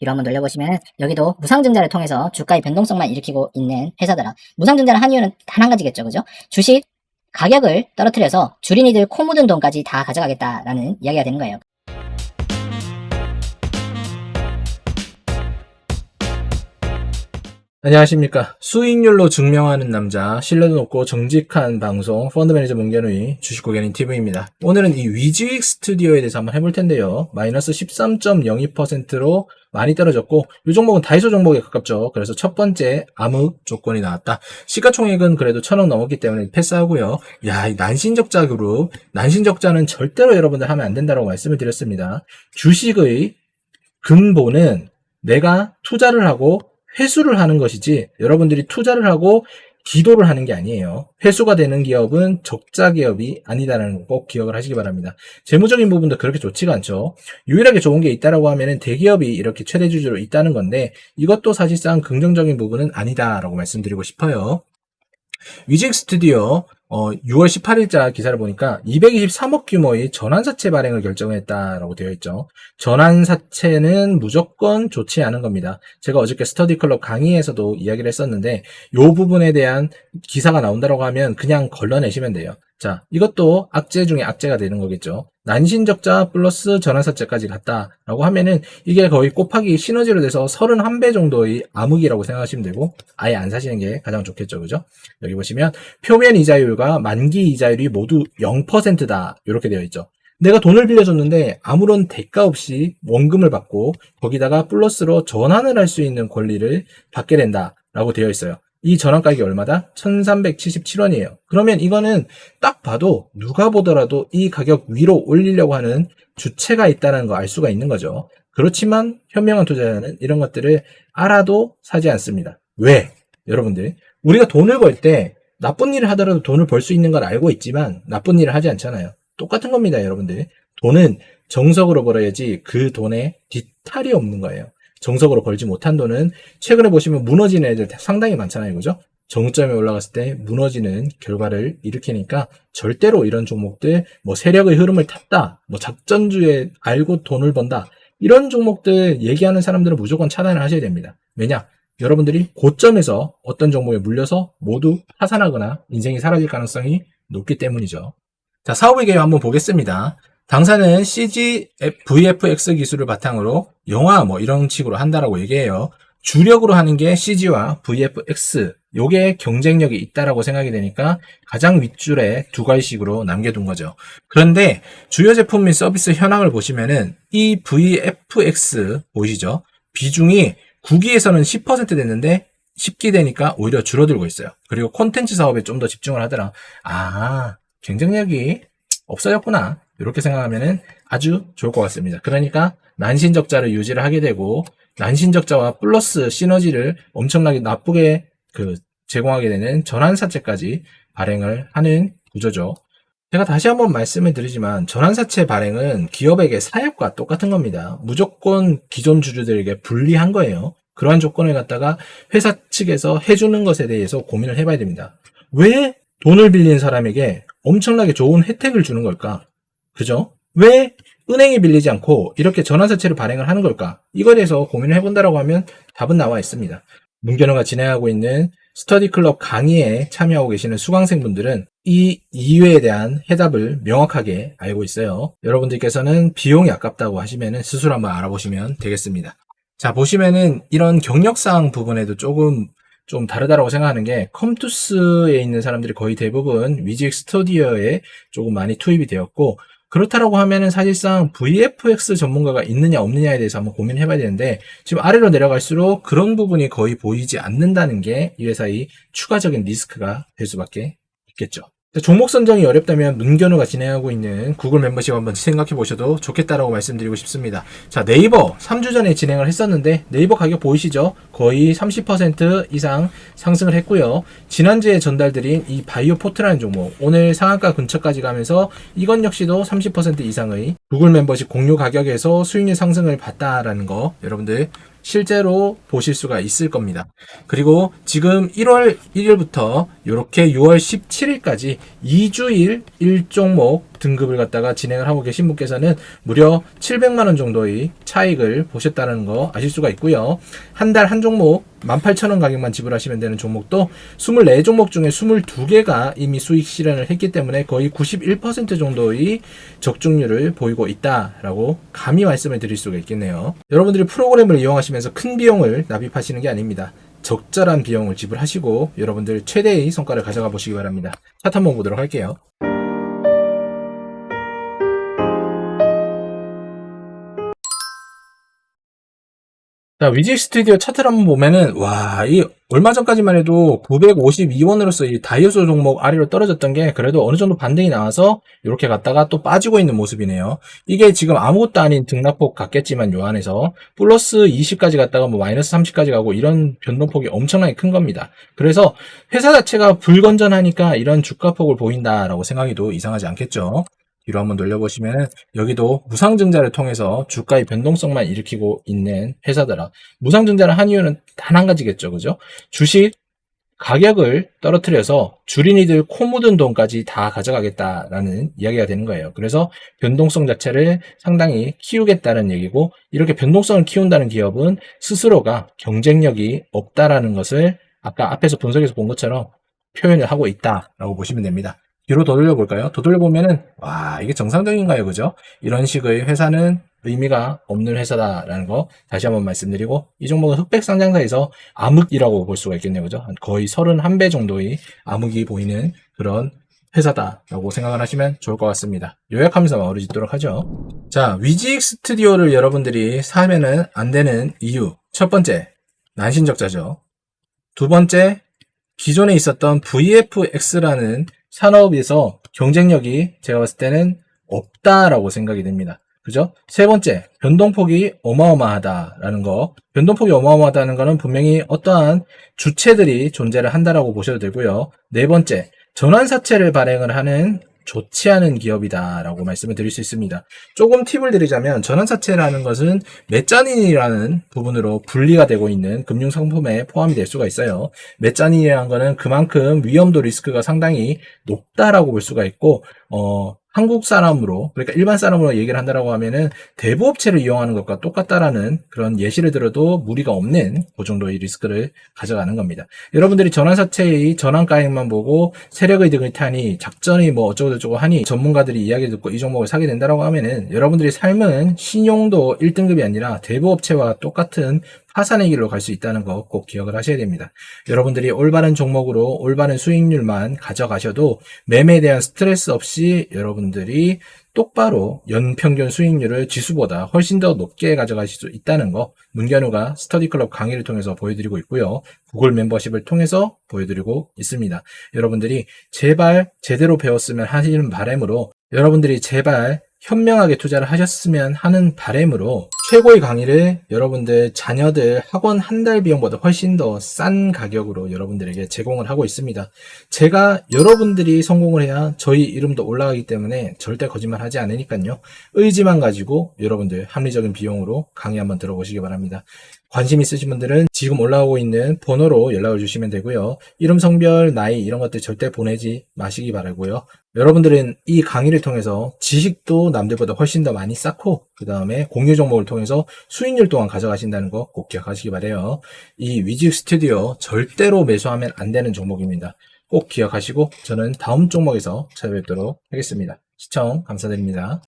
뒤로 한번 돌려보시면 여기도 무상증자를 통해서 주가의 변동성만 일으키고 있는 회사더라. 무상증자를 한 이유는 단 한 가지겠죠. 그죠? 주식 가격을 떨어뜨려서 주린이들 코 묻은 돈까지 다 가져가겠다라는 이야기가 되는 거예요. 안녕하십니까. 수익률로 증명하는 남자, 신뢰도 높고 정직한 방송 펀드 매니저 문견의 주식고객님 TV입니다. 오늘은 이 위즈익 스튜디오에 대해서 한번 해볼 텐데요. 마이너스 13.02%로 많이 떨어졌고 이 종목은 다이소 종목에 가깝죠. 그래서 첫 번째 암흑 조건이 나왔다. 시가총액은 그래도 1,000억 넘었기 때문에 패스하고요. 야, 이 난신적자 그룹, 난신적자는 절대로 여러분들 하면 안 된다고 말씀을 드렸습니다. 주식의 근본은 내가 투자를 하고 회수를 하는 것이지 여러분들이 투자를 하고 기도를 하는 게 아니에요. 회수가 되는 기업은 적자 기업이 아니다라는 거 꼭 기억을 하시기 바랍니다. 재무적인 부분도 그렇게 좋지가 않죠. 유일하게 좋은 게 있다라고 하면은 대기업이 이렇게 최대 주주로 있다는 건데 이것도 사실상 긍정적인 부분은 아니다라고 말씀드리고 싶어요. 위직 스튜디오 6월 18일자 기사를 보니까 223억 규모의 전환사채 발행을 결정했다라고 되어 있죠. 전환사채는 무조건 좋지 않은 겁니다. 제가 어저께 스터디클럽 강의에서도 이야기를 했었는데 이 부분에 대한 기사가 나온다고 하면 그냥 걸러내시면 돼요. 자, 이것도 악재 중에 악재가 되는 거겠죠. 난신적자 플러스 전환사채까지 갔다라고 하면은 이게 거의 곱하기 시너지로 돼서 31배 정도의 암흑이라고 생각하시면 되고 아예 안 사시는 게 가장 좋겠죠. 그죠? 여기 보시면 표면 이자율과 만기 이자율이 모두 0%다 이렇게 되어 있죠. 내가 돈을 빌려줬는데 아무런 대가 없이 원금을 받고 거기다가 플러스로 전환을 할 수 있는 권리를 받게 된다라고 되어 있어요. 이 전환가격이 얼마다? 1377원이에요. 그러면 이거는 딱 봐도 누가 보더라도 이 가격 위로 올리려고 하는 주체가 있다는 거 알 수가 있는 거죠. 그렇지만 현명한 투자자는 이런 것들을 알아도 사지 않습니다. 왜? 여러분들 우리가 돈을 벌 때 나쁜 일을 하더라도 돈을 벌 수 있는 걸 알고 있지만 나쁜 일을 하지 않잖아요. 똑같은 겁니다. 여러분들 돈은 정석으로 벌어야지 그 돈에 뒤탈이 없는 거예요. 정석으로 벌지 못한 돈은 최근에 보시면 무너지는 애들 상당히 많잖아요. 그죠? 정점에 올라갔을 때 무너지는 결과를 일으키니까 절대로 이런 종목들 뭐 세력의 흐름을 탔다, 뭐 작전주에 알고 돈을 번다 이런 종목들 얘기하는 사람들은 무조건 차단을 하셔야 됩니다. 왜냐? 여러분들이 고점에서 어떤 종목에 물려서 모두 파산하거나 인생이 사라질 가능성이 높기 때문이죠. 자, 사업의 개요 한번 보겠습니다. 당사는 VFX 기술을 바탕으로 영화 뭐 이런 식으로 한다라고 얘기해요. 주력으로 하는 게 CG와 VFX 요게 경쟁력이 있다라고 생각이 되니까 가장 윗줄에 두 가지식으로 남겨둔 거죠. 그런데 주요 제품 및 서비스 현황을 보시면은 이 VFX 보이시죠? 비중이 9기에서는 10% 됐는데 10기 되니까 오히려 줄어들고 있어요. 그리고 콘텐츠 사업에 좀 더 집중을 하더라. 아, 경쟁력이 없어졌구나. 이렇게 생각하면은 아주 좋을 것 같습니다. 그러니까 난신적자를 유지를 하게 되고 난신적자와 플러스 시너지를 엄청나게 나쁘게 제공하게 되는 전환사채까지 발행을 하는 구조죠. 제가 다시 한번 말씀을 드리지만 전환사채 발행은 기업에게 사약과 똑같은 겁니다. 무조건 기존 주주들에게 불리한 거예요. 그러한 조건을 갖다가 회사 측에서 해주는 것에 대해서 고민을 해봐야 됩니다. 왜 돈을 빌린 사람에게 엄청나게 좋은 혜택을 주는 걸까? 그죠? 왜 은행에 빌리지 않고 이렇게 전환사채를 발행을 하는 걸까? 이거에 대해서 고민을 해본다라고 하면 답은 나와 있습니다. 문견호가 진행하고 있는 스터디클럽 강의에 참여하고 계시는 수강생분들은 이 이유에 대한 해답을 명확하게 알고 있어요. 여러분들께서는 비용이 아깝다고 하시면 스스로 한번 알아보시면 되겠습니다. 자, 보시면은 이런 경력사항 부분에도 좀 다르다라고 생각하는 게 컴투스에 있는 사람들이 거의 대부분 위직 스튜디오에 조금 많이 투입이 되었고 그렇다라고 하면은 사실상 VFX 전문가가 있느냐 없느냐에 대해서 한번 고민을 해봐야 되는데 지금 아래로 내려갈수록 그런 부분이 거의 보이지 않는다는 게 이 회사의 추가적인 리스크가 될 수밖에 없겠죠. 종목 선정이 어렵다면 문견호가 진행하고 있는 구글 멤버십 한번 생각해 보셔도 좋겠다라고 말씀드리고 싶습니다. 자, 네이버 3주 전에 진행을 했었는데 네이버 가격 보이시죠? 거의 30% 이상 상승을 했고요. 지난주에 전달드린 이 바이오포트라는 종목 오늘 상한가 근처까지 가면서 이건 역시도 30% 이상의 구글 멤버십 공유 가격에서 수익률 상승을 봤다라는 거 여러분들 실제로 보실 수가 있을 겁니다. 그리고 지금 1월 1일부터 이렇게 6월 17일까지 2주일 1종목 등급을 갖다가 진행을 하고 계신 분께서는 무려 700만원 정도의 차익을 보셨다는 거 아실 수가 있고요. 한 달 한 종목 18,000원 가격만 지불하시면 되는 종목도 24종목 중에 22개가 이미 수익 실현을 했기 때문에 거의 91% 정도의 적중률을 보이고 있다라고 감히 말씀을 드릴 수가 있겠네요. 여러분들이 프로그램을 이용하시면서 큰 비용을 납입하시는 게 아닙니다. 적절한 비용을 지불하시고 여러분들 최대의 성과를 가져가 보시기 바랍니다. 차트 한번 보도록 할게요. 자, 위직 스튜디오 차트를 한번 보면은, 와, 이, 얼마 전까지만 해도 952원으로서 이 다이어트 종목 아래로 떨어졌던 게 그래도 어느 정도 반등이 나와서 이렇게 갔다가 또 빠지고 있는 모습이네요. 이게 지금 아무것도 아닌 등락폭 같겠지만 요 안에서 플러스 20까지 갔다가 뭐 마이너스 30까지 가고 이런 변동폭이 엄청나게 큰 겁니다. 그래서 회사 자체가 불건전하니까 이런 주가폭을 보인다라고 생각해도 이상하지 않겠죠. 뒤로 한번 돌려보시면 여기도 무상증자를 통해서 주가의 변동성만 일으키고 있는 회사더라. 무상증자를 한 이유는 단 한 가지겠죠. 그죠? 주식 가격을 떨어뜨려서 주린이들 코 묻은 돈까지 다 가져가겠다라는 이야기가 되는 거예요. 그래서 변동성 자체를 상당히 키우겠다는 얘기고, 이렇게 변동성을 키운다는 기업은 스스로가 경쟁력이 없다라는 것을 아까 앞에서 분석에서 본 것처럼 표현을 하고 있다라고 보시면 됩니다. 뒤로 더 돌려볼까요? 더 돌려보면은, 와, 이게 정상적인가요? 그죠? 이런 식의 회사는 의미가 없는 회사다라는 거 다시 한번 말씀드리고, 이 종목은 흑백 상장사에서 암흑이라고 볼 수가 있겠네요. 그죠? 거의 31배 정도의 암흑이 보이는 그런 회사다라고 생각을 하시면 좋을 것 같습니다. 요약하면서 마무리 짓도록 하죠. 자, 위직 스튜디오를 여러분들이 사면은 안 되는 이유. 첫 번째, 난신적자죠. 두 번째, 기존에 있었던 VFX라는 산업에서 경쟁력이 제가 봤을 때는 없다라고 생각이 됩니다. 그죠? 세 번째, 변동폭이 어마어마하다라는 거. 변동폭이 어마어마하다는 거는 분명히 어떠한 주체들이 존재를 한다라고 보셔도 되고요. 네 번째, 전환사채를 발행을 하는 좋지 않은 기업이다라고 말씀을 드릴 수 있습니다. 조금 팁을 드리자면 전환사채라는 것은 메자닌이라는 부분으로 분리가 되고 있는 금융상품에 포함이 될 수가 있어요. 메자닌이라는 거는 그만큼 위험도 리스크가 상당히 높다라고 볼 수가 있고, 한국 사람으로, 그러니까 일반 사람으로 얘기를 한다라고 하면은 대부업체를 이용하는 것과 똑같다라는 그런 예시를 들어도 무리가 없는 그 정도의 리스크를 가져가는 겁니다. 여러분들이 전환사채의 전환가액만 보고 세력의 등을 타니 작전이 뭐 어쩌고저쩌고 하니 전문가들이 이야기 듣고 이 종목을 사게 된다라고 하면은 여러분들의 삶은 신용도 1등급이 아니라 대부업체와 똑같은 파산의 길로 갈 수 있다는 거 꼭 기억을 하셔야 됩니다. 여러분들이 올바른 종목으로 올바른 수익률만 가져가셔도 매매에 대한 스트레스 없이 여러분들이 똑바로 연평균 수익률을 지수보다 훨씬 더 높게 가져가실 수 있다는 거 문견우가 스터디클럽 강의를 통해서 보여드리고 있고요. 구글 멤버십을 통해서 보여드리고 있습니다. 여러분들이 제발 제대로 배웠으면 하시는 바람으로, 여러분들이 제발 현명하게 투자를 하셨으면 하는 바람으로 최고의 강의를 여러분들 자녀들 학원 한 달 비용보다 훨씬 더 싼 가격으로 여러분들에게 제공을 하고 있습니다. 제가 여러분들이 성공을 해야 저희 이름도 올라가기 때문에 절대 거짓말 하지 않으니까요. 의지만 가지고 여러분들 합리적인 비용으로 강의 한번 들어보시기 바랍니다. 관심 있으신 분들은 지금 올라오고 있는 번호로 연락을 주시면 되고요. 이름, 성별, 나이 이런 것들 절대 보내지 마시기 바라고요. 여러분들은 이 강의를 통해서 지식도 남들보다 훨씬 더 많이 쌓고 그 다음에 공유 종목을 통해서 수익률 또한 가져가신다는 거 꼭 기억하시기 바라요. 이 위직 스튜디오 절대로 매수하면 안 되는 종목입니다. 꼭 기억하시고 저는 다음 종목에서 찾아뵙도록 하겠습니다. 시청 감사드립니다.